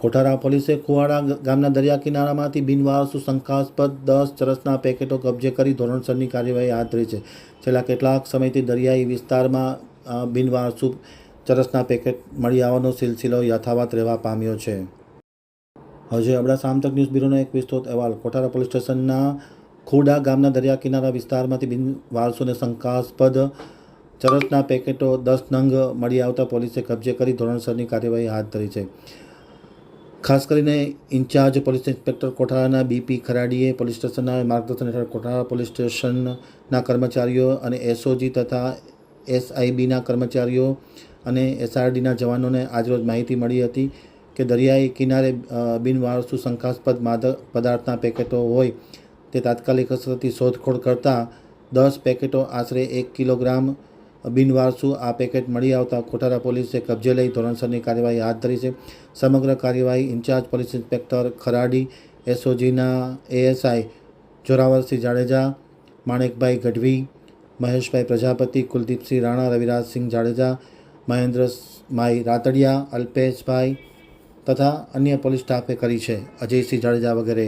કોઠારા પોલીસે કુવાડા ગામના દરિયા કિનારામાંથી બિનવારસુ શંકાસ્પદ 10 ચરસના પેકેટો કબજે કરી ધોરણસરની કાર્યવાહી હાથ ધરી છે. છેલ્લા કેટલાક સમયથી દરિયાઈ વિસ્તારમાં બિનવારસુ ચરસના પેકેટ મળી આવવાનો સિલસિલો યથાવત રહેવા પામ્યો છે. હજે અબડાસા તક ન્યૂઝ બ્યુરોનો એક વિસ્તૃત અહેવાલ. કોઠારા પોલીસ સ્ટેશનના ખુડા ગામના દરિયા કિનારા વિસ્તારમાંથી બિનવારસુ અને શંકાસ્પદ ચરસના પેકેટો 10 નંગ મળી આવતા પોલીસે કબજે કરી ધોરણસરની કાર્યવાહી હાથ ધરી છે. ખાસ કરીને ઇન્ચાર્જ પોલીસ ઇન્સ્પેક્ટર કોઠારાના બીપી ખરાડીએ પોલીસ સ્ટેશનના માર્ગદર્શન હેઠળ કોઠારા પોલીસ સ્ટેશનના કર્મચારીઓ અને એસઓજી તથા એસઆઈબીના કર્મચારીઓ અને એસઆરડીના જવાનોને આજરોજ માહિતી મળી હતી કે દરિયાઈ કિનારે બિનવારસુ શંકાસ્પદ માદક પદાર્થના પેકેટો હોય તે તાત્કાલિક અસરથી શોધખોળ કરતાં 10 પેકેટો આશરે 1 કિલોગ્રામ બિનવારસુ આ પેકેટ મળી આવતા કોઠારા પોલીસે કબજે લઈ ધોરણસરની કાર્યવાહી હાથ ધરી છે. સમગ્ર કાર્યવાહી ઇન્ચાર્જ પોલીસ ઇન્સ્પેક્ટર ખરાડી, એસઓજીના એએસઆઈ જોરાવરસિંહ જાડેજા, માણેકભાઈ ગઢવી, મહેશભાઈ પ્રજાપતિ, કુલદીપસિંહ રાણા, રવિરાજસિંહ જાડેજા, મહેન્દ્રભાઈ રાતડિયા, અલ્પેશભાઈ તથા અન્ય પોલીસ સ્ટાફે કરી છે. અજયસિંહ જાડેજા વગેરે.